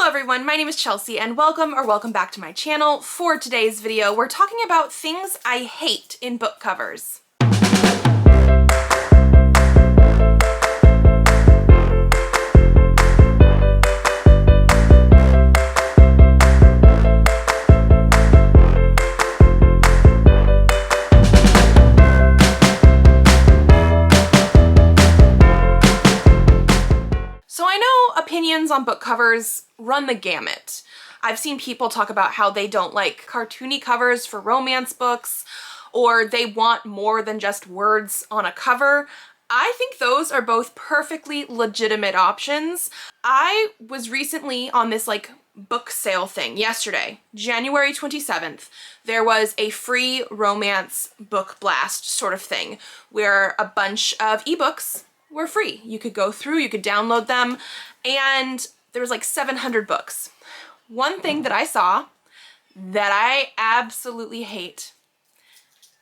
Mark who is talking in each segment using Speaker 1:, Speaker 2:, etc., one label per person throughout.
Speaker 1: Hello everyone, my name is Chelsea and welcome back to my channel. For today's video, we're talking about things I hate in book covers. So I know opinions on book covers run the gamut. I've seen people talk about how they don't like cartoony covers for romance books, or they want more than just words on a cover. I think those are both perfectly legitimate options. I was recently on this book sale thing yesterday, January 27th. There was a free romance book blast sort of thing where a bunch of ebooks were free. You could go through, you could download them, and there was like 700 books. One thing that I saw that I absolutely hate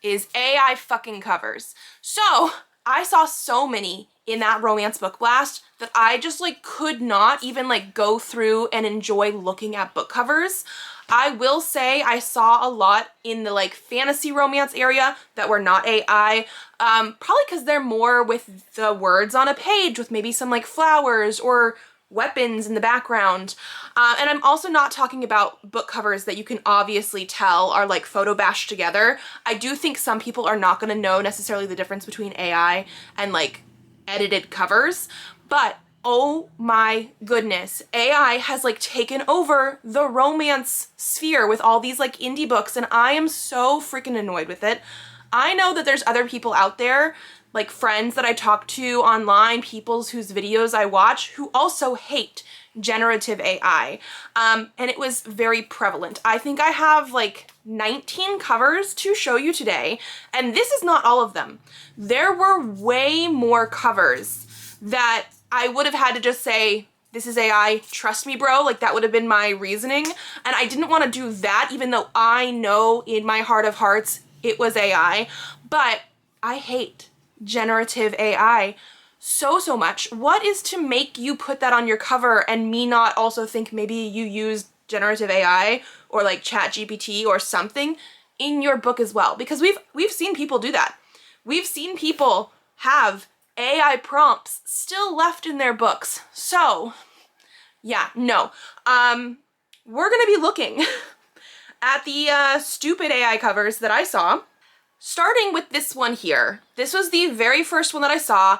Speaker 1: is AI fucking covers. So I saw so many in that romance book blast that I just could not even go through and enjoy looking at book covers. I will say I saw a lot in the fantasy romance area that were not AI, probably because they're more with the words on a page with maybe some flowers or weapons in the background. And I'm also not talking about book covers that you can obviously tell are photo bashed together. I do think some people are not going to know necessarily the difference between AI and edited covers, but oh my goodness, AI has taken over the romance sphere with all these indie books, and I am so freaking annoyed with it. I know that there's other people out there, friends that I talk to online, people whose videos I watch, who also hate generative AI. And it was very prevalent. I think I have 19 covers to show you today, and this is not all of them. There were way more covers that I would have had to just say, this is AI, trust me, bro. That would have been my reasoning. And I didn't want to do that, even though I know in my heart of hearts it was AI. But I hate generative AI so much. What is to make you put that on your cover and me not also think maybe you used generative AI or ChatGPT or something in your book as well? Because we've seen people do that. We've seen people have AI prompts still left in their books. So yeah, no. We're gonna be looking at the stupid AI covers that I saw, starting with this one here. This was the very first one that I saw.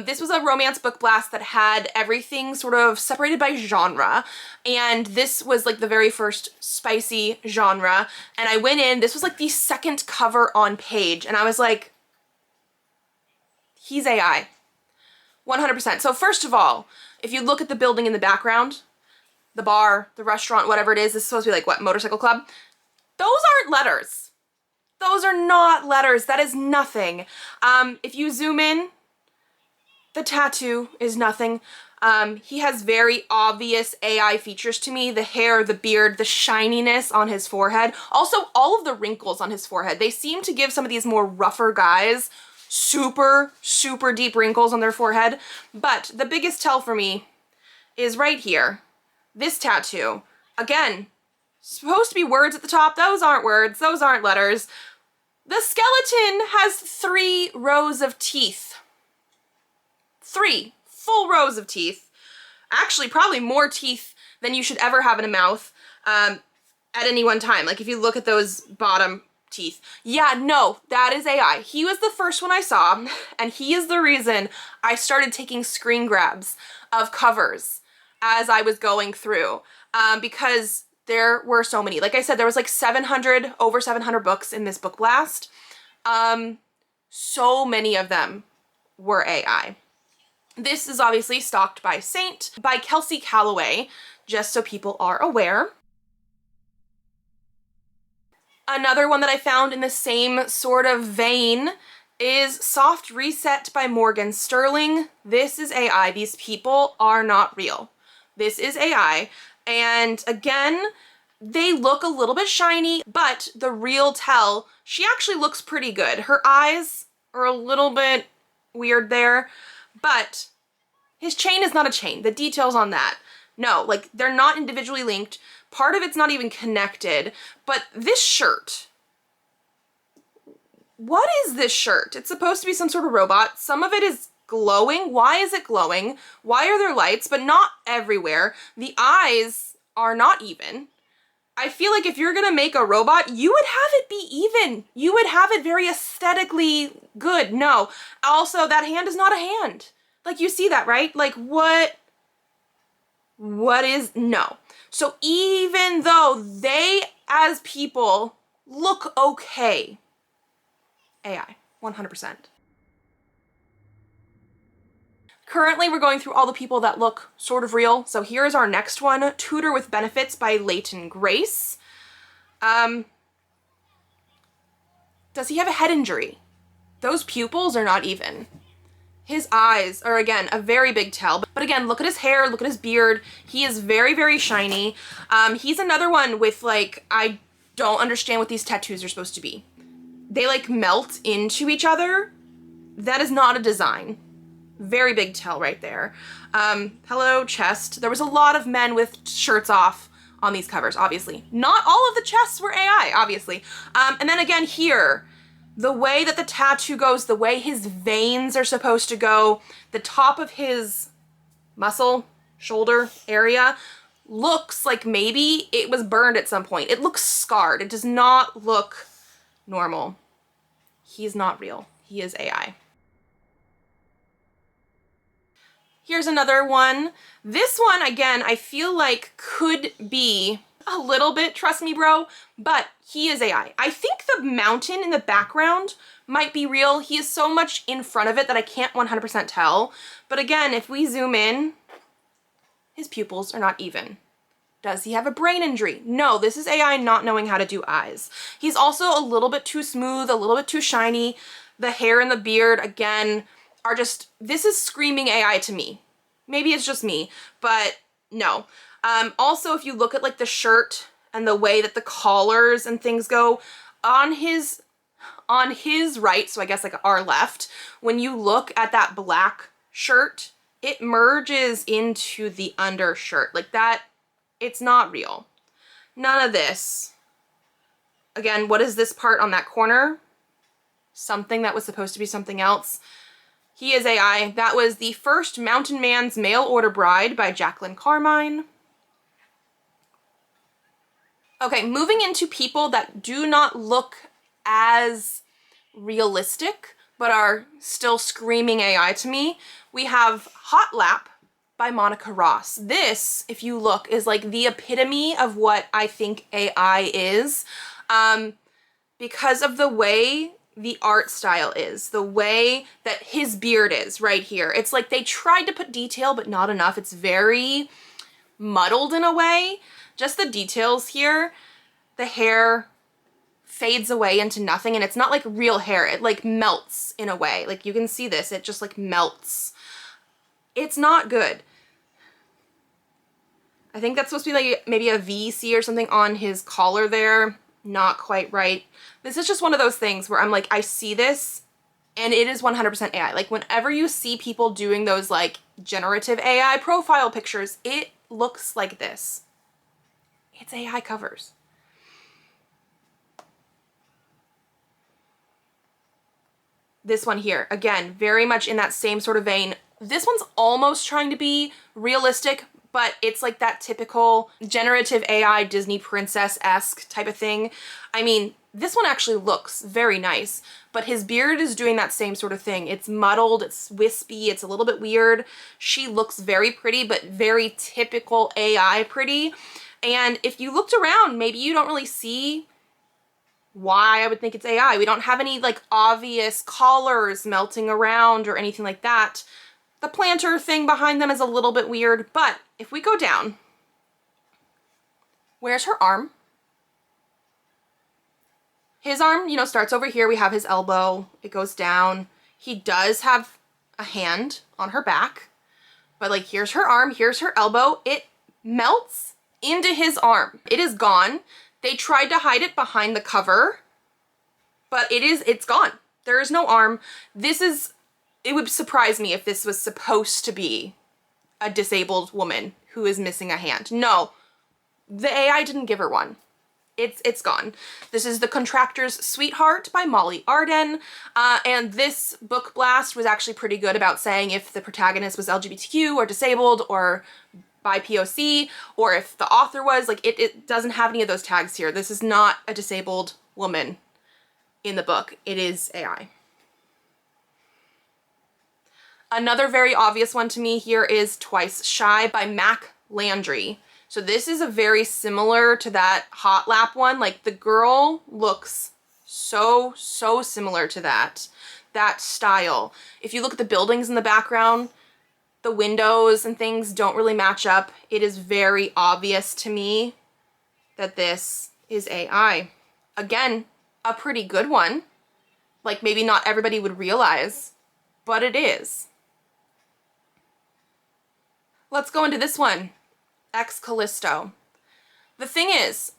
Speaker 1: This was a romance book blast that had everything sort of separated by genre, and this was the very first spicy genre, and I went in, this was the second cover on page, and I was like, he's AI. 100%. So first of all, if you look at the building in the background, the bar, the restaurant, whatever it is, this is supposed to be what, motorcycle club? Those aren't letters. Those are not letters. That is nothing. If you zoom in, the tattoo is nothing. He has very obvious AI features to me. The hair, the beard, the shininess on his forehead. Also, all of the wrinkles on his forehead. They seem to give some of these more rougher guys super deep wrinkles on their forehead. But the biggest tell for me is right here. This tattoo. Again, supposed to be words at the top. Those aren't words. Those aren't letters. The skeleton has 3 rows of teeth. 3 full rows of teeth. Actually, probably more teeth than you should ever have in a mouth at any one time. If you look at those bottom teeth. Yeah, no, that is AI. He was the first one I saw, and he is the reason I started taking screen grabs of covers as I was going through, because there were so many. Like I said, there was over 700 books in this book blast. So many of them were AI. This is obviously Stalked by Saint by Kelsey Calloway, just so people are aware. Another one that I found in the same sort of vein is Soft Reset by Morgan Sterling. This is AI. These people are not real. This is AI. And again, they look a little bit shiny, but the real tell, she actually looks pretty good. Her eyes are a little bit weird there, but his chain is not a chain. The details on that, No, like they're not individually linked. Part of it's not even connected, but this shirt, what is this shirt? It's supposed to be some sort of robot. Some of it is glowing. Why is it glowing? Why are there lights, but not everywhere? The eyes are not even. I feel like if you're gonna make a robot, you would have it be even. You would have it very aesthetically good. No. Also, that hand is not a hand. Like, you see that, right? Like, what is, no. So even though they, as people, look okay, AI, 100%. Currently, we're going through all the people that look sort of real. So here's our next one, Tutor with Benefits by Leighton Grace. Does he have a head injury? Those pupils are not even. His eyes are, again, a very big tell. But again, look at his hair, look at his beard. He is very, very shiny. He's another one with, like, I don't understand what these tattoos are supposed to be. They, like, melt into each other. That is not a design. Very big tell right there. Hello, chest. There was a lot of men with shirts off on these covers, obviously. Not all of the chests were AI, obviously. And then again here, the way that the tattoo goes, the way his veins are supposed to go, the top of his muscle, shoulder area, looks like maybe it was burned at some point. It looks scarred. It does not look normal. He's not real. He is AI. Here's another one. This one, again, I feel like could be a little bit, trust me, bro, but he is AI. I think the mountain in the background might be real. He is so much in front of it that I can't 100% tell. But again, if we zoom in, his pupils are not even. Does he have a brain injury? No, this is AI not knowing how to do eyes. He's also a little bit too smooth, a little bit too shiny. The hair and the beard, again, are just, this is screaming AI to me. Maybe it's just me, but no. Also, if you look at like the shirt and the way that the collars and things go, on his right, so I guess like our left, when you look at that black shirt, it merges into the undershirt. Like that, it's not real. None of this. Again, what is this part on that corner? Something that was supposed to be something else. He is AI. That was The First Mountain Man's Mail Order Bride by Jacqueline Carmine. Okay, moving into people that do not look as realistic, but are still screaming AI to me. We have Hot Lap by Monica Ross. This, if you look, is like the epitome of what I think AI is, because of the way the art style is, the way that his beard is right here. It's like they tried to put detail, but not enough. It's very muddled in a way. Just the details here, the hair fades away into nothing, and it's not like real hair. It like melts in a way. Like you can see this, it just like melts. It's not good. I think that's supposed to be like maybe a VC or something on his collar there. Not quite right. This is just one of those things where I'm like, I see this and it is 100% AI. Like whenever you see people doing those like generative AI profile pictures, it looks like this. It's AI covers. This one here, again, very much in that same sort of vein. This one's almost trying to be realistic, but it's like that typical generative AI Disney princess-esque type of thing. I mean, this one actually looks very nice, but his beard is doing that same sort of thing. It's muddled, it's wispy, it's a little bit weird. She looks very pretty, but very typical AI pretty. And if you looked around, maybe you don't really see why I would think it's AI. We don't have any like obvious collars melting around or anything like that. The planter thing behind them is a little bit weird, but if we go down, where's her arm? His arm, you know, starts over here. We have his elbow. It goes down. He does have a hand on her back, but like here's her arm, here's her elbow. It melts into his arm. It is gone. They tried to hide it behind the cover, but it's gone. There is no arm. It would surprise me if this was supposed to be a disabled woman who is missing a hand. No, the AI didn't give her one. It's gone. This is The Contractor's Sweetheart by Molly Arden, and this book blast was actually pretty good about saying if the protagonist was LGBTQ or disabled or by POC, or if the author was, like, it doesn't have any of those tags here. This is not a disabled woman in the book. It is AI. Another very obvious one to me here is Twice Shy by Mac Landry. So this is a very similar to that Hot Lap one. Like, the girl looks so similar to that style. If you look at the buildings in the background, the windows and things don't really match up. It is very obvious to me that this is AI. Again, a pretty good one. Like, maybe not everybody would realize, but it is. Let's go into this one. Ex Callisto. The thing is,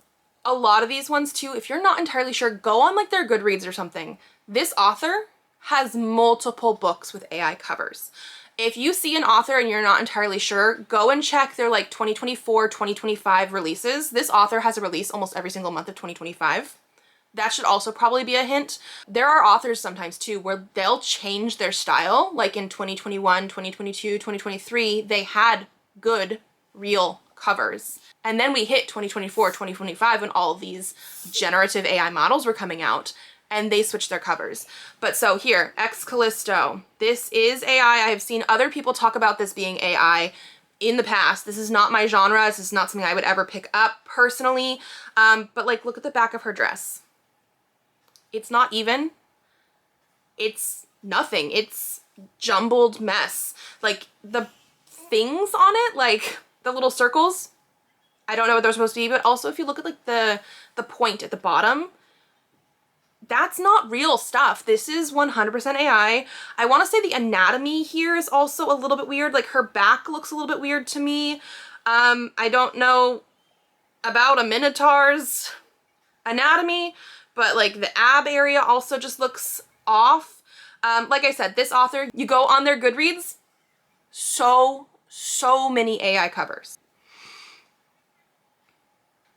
Speaker 1: a lot of these ones too, if you're not entirely sure, go on like their Goodreads or something. This author has multiple books with AI covers. If you see an author and you're not entirely sure, go and check their like 2024, 2025 releases. This author has a release almost every single month of 2025. That should also probably be a hint. There are authors sometimes too where they'll change their style. Like in 2021, 2022, 2023, they had good real covers. And then we hit 2024, 2025 when all of these generative AI models were coming out and they switched their covers. But so here, Ex Callisto, this is AI. I have seen other people talk about this being AI in the past. This is not my genre. This is not something I would ever pick up personally. But like, look at the back of her dress. It's not even. It's nothing. It's jumbled mess. Like, the things on it, like the little circles, I don't know what they're supposed to be, but also if you look at like the point at the bottom, that's not real stuff. This is 100% AI. I want to say the anatomy here is also a little bit weird. Like, her back looks a little bit weird to me. I don't know about a Minotaur's anatomy, but like the ab area also just looks off. Like I said, this author, you go on their Goodreads, so many AI covers.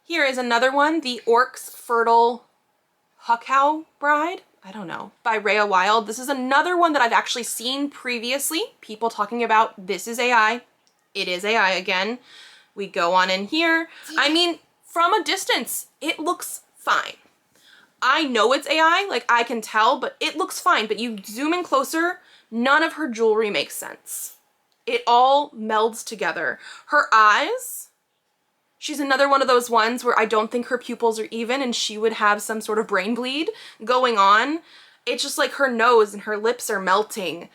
Speaker 1: Here is another one, The Orc's Fertile Huckhow Bride, I don't know, by Rhea Wild. This is another one that I've actually seen previously, people talking about this is AI. It is AI again. We go on in here. I mean, from a distance, it looks fine. I know it's AI, like I can tell, but it looks fine. But you zoom in closer, none of her jewelry makes sense. It all melds together. Her eyes, she's another one of those ones where I don't think her pupils are even and she would have some sort of brain bleed going on. It's just like her nose and her lips are melting.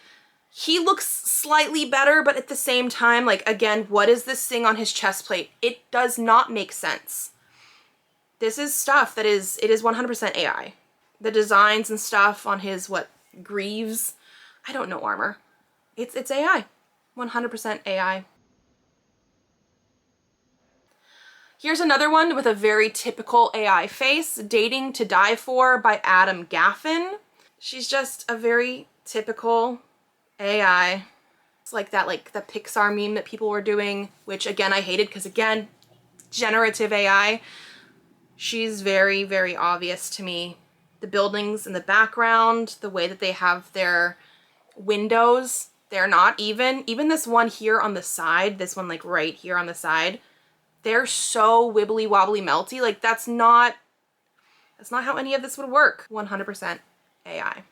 Speaker 1: He looks slightly better, but at the same time, like, again, what is this thing on his chest plate? It does not make sense. This is stuff that it is 100% AI. The designs and stuff on his, greaves? I don't know armor. It's AI. 100% AI. Here's another one with a very typical AI face, Dating to Die For by Adam Gaffin. She's just a very typical AI. It's like that, like the Pixar meme that people were doing, which again, I hated because again, generative AI. She's very, very obvious to me. The buildings in the background, the way that they have their windows, they're not even. Even this one here on the side, this one like right here on the side, they're so wibbly wobbly melty. Like that's not how any of this would work. 100% AI.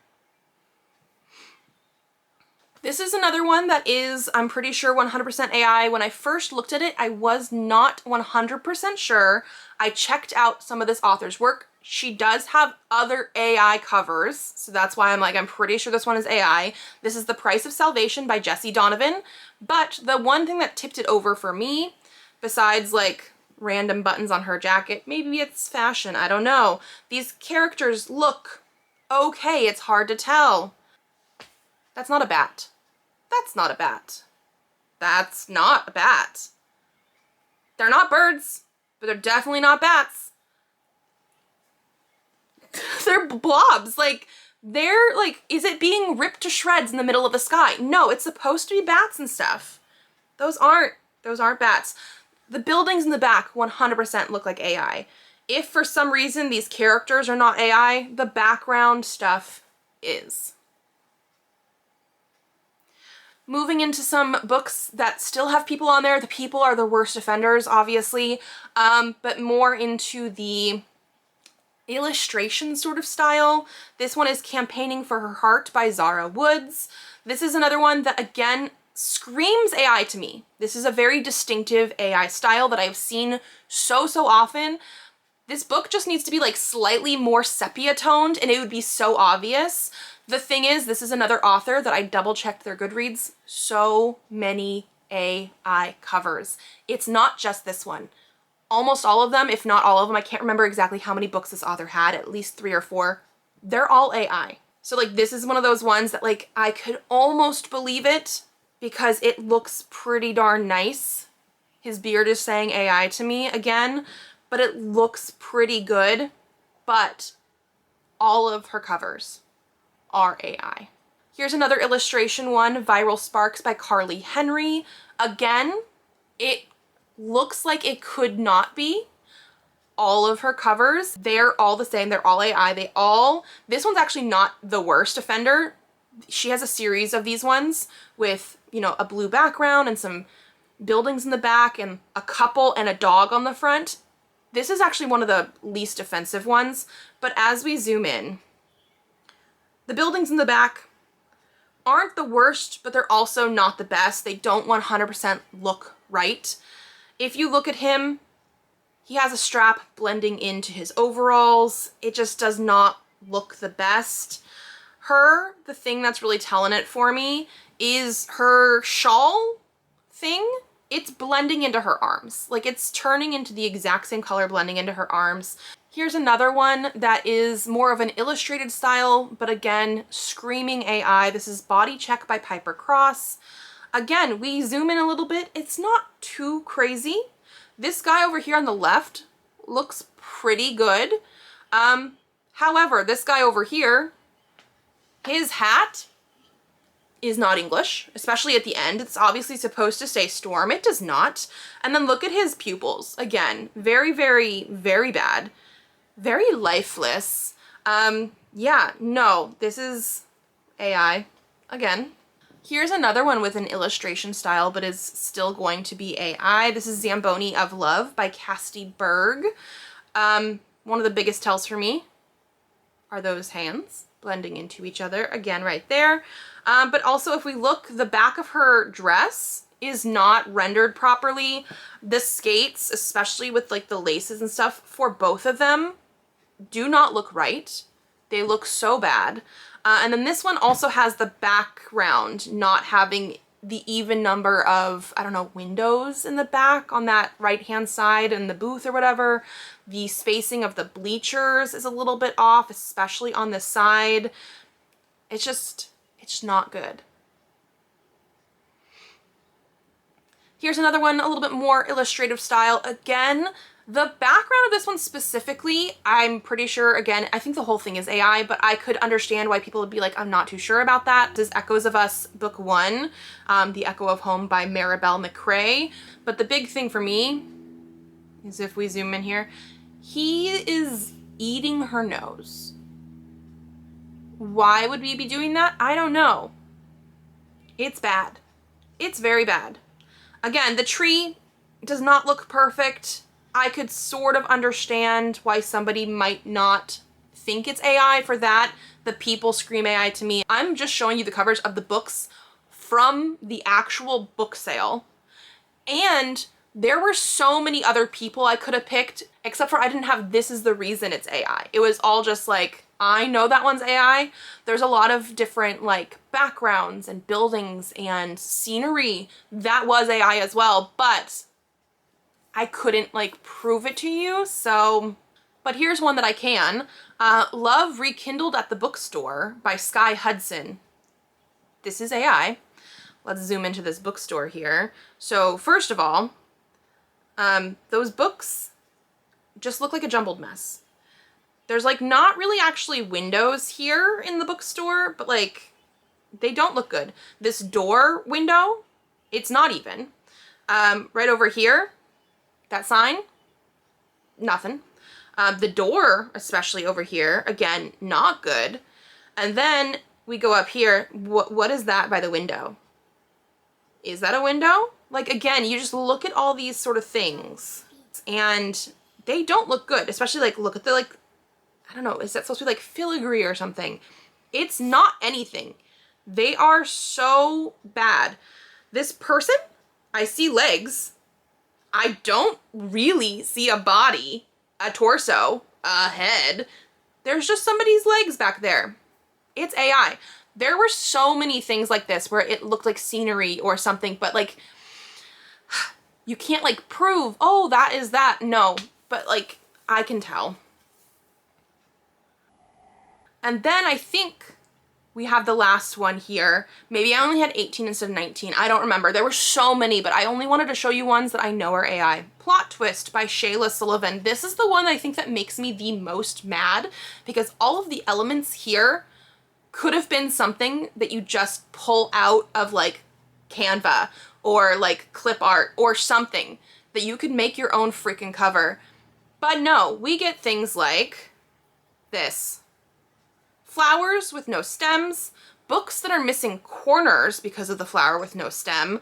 Speaker 1: This is another one that is, I'm pretty sure, 100% AI. When I first looked at it, I was not 100% sure. I checked out some of this author's work. She does have other AI covers, so that's why I'm like, I'm pretty sure this one is AI. This is The Price of Salvation by Jessie Donovan. But the one thing that tipped it over for me, besides like random buttons on her jacket, maybe it's fashion, I don't know. These characters look okay, it's hard to tell. That's not a bat. That's not a bat. That's not a bat. They're not birds, but they're definitely not bats. They're blobs. Like, they're like, is it being ripped to shreds in the middle of the sky? No, it's supposed to be bats and stuff. Those aren't Those aren't bats. The buildings in the back 100% look like AI. If for some reason these characters are not AI, the background stuff is. Moving into some books that still have people on there. The people are the worst offenders, obviously, but more into the illustration sort of style. This one is Campaigning for Her Heart by Zara Woods. This is another one that, again, screams AI to me. This is a very distinctive AI style that I've seen so often. This book just needs to be like slightly more sepia toned and it would be so obvious. The thing is, this is another author that I double checked their Goodreads. So many AI covers. It's not just this one. Almost all of them, if not all of them, I can't remember exactly how many books this author had, at least 3 or 4. They're all AI. So like this is one of those ones that like I could almost believe it because it looks pretty darn nice. His beard is saying AI to me again, but it looks pretty good. But all of her covers are AI. Here's another illustration one, Viral Sparks by Carly Henry. Again, it looks like it could not be. All of her covers, they're all the same. They're all AI. This one's actually not the worst offender. She has a series of these ones with, you know, a blue background and some buildings in the back and a couple and a dog on the front. This is actually one of the least offensive ones, but as we zoom in, the buildings in the back aren't the worst, but they're also not the best. They don't 100% look right. If you look at him, he has a strap blending into his overalls. It just does not look the best. The thing that's really telling it for me is her shawl thing. It's blending into her arms. Like it's turning into the exact same color, blending into her arms. Here's another one that is more of an illustrated style, but again, screaming AI. This is Body Check by Piper Cross. Again, we zoom in a little bit. It's not too crazy. This guy over here on the left looks pretty good. However, this guy over here, his hat is not English, especially at the end. It's obviously supposed to say storm. It does not. And then look at his pupils. Again, very, very, very bad. Very lifeless. Yeah, no, this is AI again. Here's another one with an illustration style, but is still going to be AI. This is Zamboni of Love by Casti Berg. One of the biggest tells for me are those hands blending into each other. Again, right there. But also if we look, the back of her dress is not rendered properly. The skates, especially with like the laces and stuff for both of them, do not look right. They look so bad. And then this one also has the background not having the even number of, I don't know, windows in the back on that right-hand side in the booth or whatever. The spacing of the bleachers is a little bit off, especially on the side. It's not good. Here's another one, a little bit more illustrative style. Again, the background of this one specifically, I'm pretty sure, again, I think the whole thing is AI, but I could understand why people would be like, I'm not too sure about that. This is Echoes of Us, Book 1, The Echo of Home by Maribel McRae. But the big thing for me is if we zoom in here, he is eating her nose. Why would we be doing that? I don't know. It's bad. It's very bad. Again, the tree does not look perfect. I could sort of understand why somebody might not think it's AI for that. The people scream AI to me. I'm just showing you the covers of the books from the actual book sale. And there were so many other people I could have picked, except for I didn't have this is the reason it's AI. It was all just like, I know that one's AI. There's a lot of different like backgrounds and buildings and scenery that was AI as well, but I couldn't like prove it to you. So, but here's one that I can. Love Rekindled at the Bookstore by Sky Hudson. This is AI. Let's zoom into this bookstore here. So first of all, those books just look like a jumbled mess. There's like not really actually windows here in the bookstore, but like they don't look good. This door window, it's not even. Right over here, that sign, nothing. The door, especially over here, again, not good. And then we go up here. What is that by the window? Is that a window? Like, again, you just look at all these sort of things and they don't look good, especially like, look at the, like, I don't know, is that supposed to be like filigree or something? It's not anything. They are so bad. This person, I see legs. I don't really see a body, a torso, a head. There's just somebody's legs back there. It's AI. There were so many things like this where it looked like scenery or something, but like, you can't like prove, oh, that is that. No, but like, I can tell. And then I think we have the last one here. Maybe I only had 18 instead of 19. I don't remember. There were so many, but I only wanted to show you ones that I know are AI. Plot Twist by Shayla Sullivan. This is the one that I think that makes me the most mad because all of the elements here could have been something that you just pull out of like Canva or like clip art or something that you could make your own freaking cover. But no, we get things like this. Flowers with no stems, books that are missing corners because of the flower with no stem,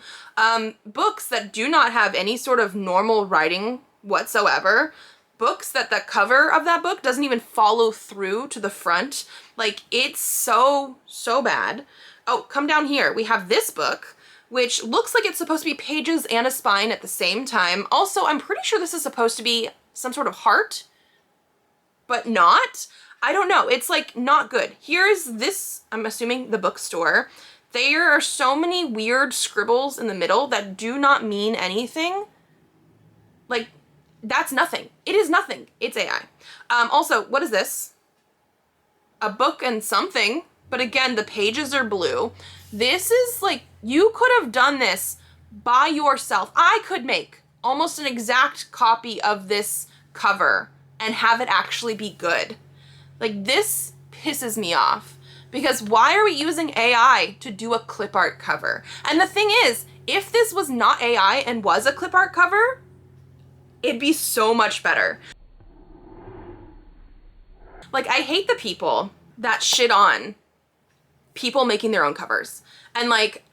Speaker 1: books that do not have any sort of normal writing whatsoever, books that the cover of that book doesn't even follow through to the front. Like, it's so, so bad. Oh, come down here. We have this book, which looks like it's supposed to be pages and a spine at the same time. Also, I'm pretty sure this is supposed to be some sort of heart, but not. I don't know. It's like not good. Here's this, I'm assuming the bookstore. There are so many weird scribbles in the middle that do not mean anything. Like, that's nothing. It is nothing. It's AI. Also, what is this? A book and something, but again, the pages are blue. This is like, you could have done this by yourself. I could make almost an exact copy of this cover and have it actually be good. Like, this pisses me off because why are we using AI to do a clip art cover? And the thing is, if this was not AI and was a clip art cover, it'd be so much better. Like, I hate the people that shit on people making their own covers. And like,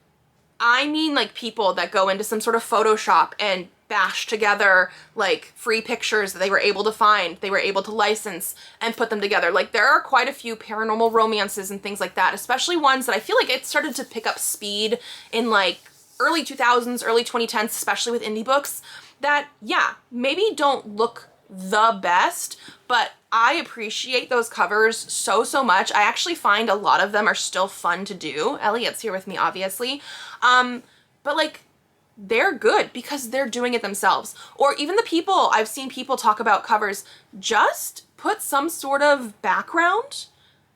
Speaker 1: I mean like people that go into some sort of Photoshop and bash together like free pictures that they were able to find, they were able to license and put them together. Like, there are quite a few paranormal romances and things like that, especially ones that I feel like it started to pick up speed in like early 2000s, early 2010s, especially with indie books that, yeah, maybe don't look the best, but I appreciate those covers so, so much. I actually find a lot of them are still fun to do. Elliot's here with me, obviously. But like, they're good because they're doing it themselves. Or even the people, I've seen people talk about covers, just put some sort of background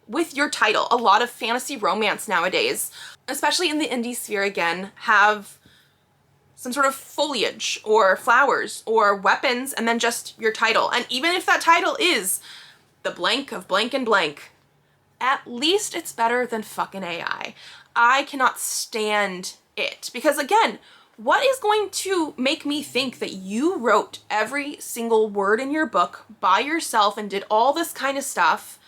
Speaker 1: with your title. A lot of fantasy romance nowadays, especially in the indie sphere again, have some sort of foliage or flowers or weapons and then just your title. And even if that title is the blank of blank and blank, at least it's better than fucking AI. I cannot stand it because, again, what is going to make me think that you wrote every single word in your book by yourself and did all this kind of stuff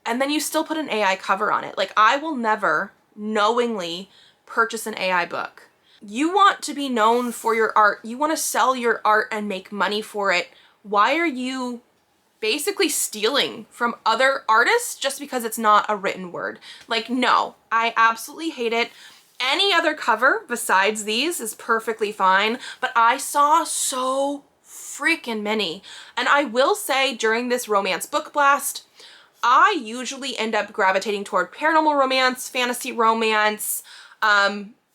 Speaker 1: and then you still put an AI cover on it? Like, I will never knowingly purchase an AI book. You want to be known for your art. You want to sell your art and make money for it. Why are you basically stealing from other artists just because it's not a written word? Like, no, I absolutely hate it. Any other cover besides these is perfectly fine, but I saw so freaking many. And I will say, during this romance book blast, I usually end up gravitating toward paranormal romance, fantasy romance,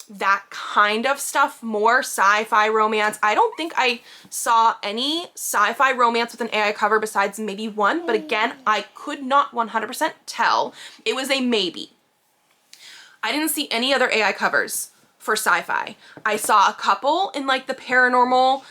Speaker 1: that kind of stuff, more sci-fi romance. I don't think I saw any sci-fi romance with an AI cover besides maybe one, but again, I could not 100% tell. It was a maybe. I didn't see any other AI covers for sci-fi. I saw a couple in like the paranormal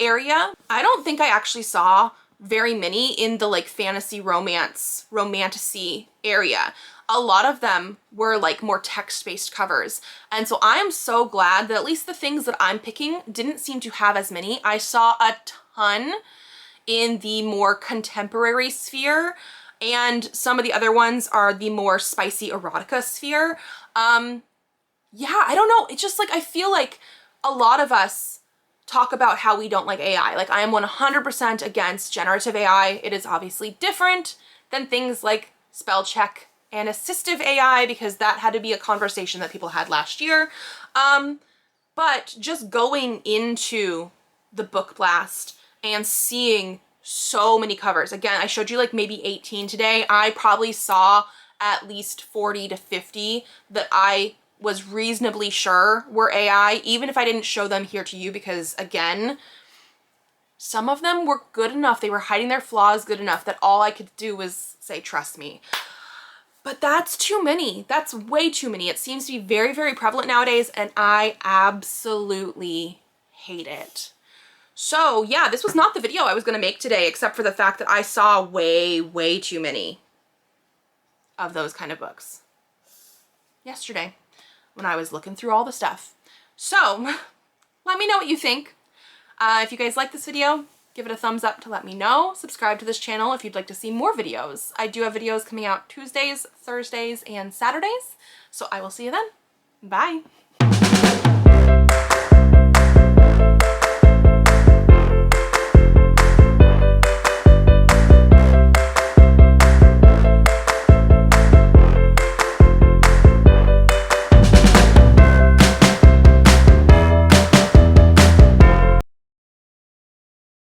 Speaker 1: area. I don't think I actually saw very many in the like fantasy romance, romantasy area. a lot of them were like more text-based covers. And so I am so glad that at least the things that I'm picking didn't seem to have as many. I saw a ton in the more contemporary sphere, and some of the other ones are the more spicy erotica sphere. Yeah, I don't know. It's just like, I feel like a lot of us talk about how we don't like AI. Like, I am 100% against generative AI. It is obviously different than things like spell check and assistive AI, because that had to be a conversation that people had last year. But just going into the Book Blast and seeing so many covers. Again, I showed you like maybe 18 today. I probably saw at least 40 to 50 that I was reasonably sure were AI, even if I didn't show them here to you, because again, some of them were good enough. They were hiding their flaws good enough that all I could do was say, trust me. But that's too many. That's way too many. It seems to be very, very prevalent nowadays, and I absolutely hate it. So yeah, this was not the video I was gonna make today, except for the fact that I saw way, way too many of those kind of books yesterday when I was looking through all the stuff. So let me know what you think. If you guys like this video, give it a thumbs up to let me know. Subscribe to this channel if you'd like to see more videos. I do have videos coming out Tuesdays, Thursdays, and Saturdays. So I will see you then. Bye.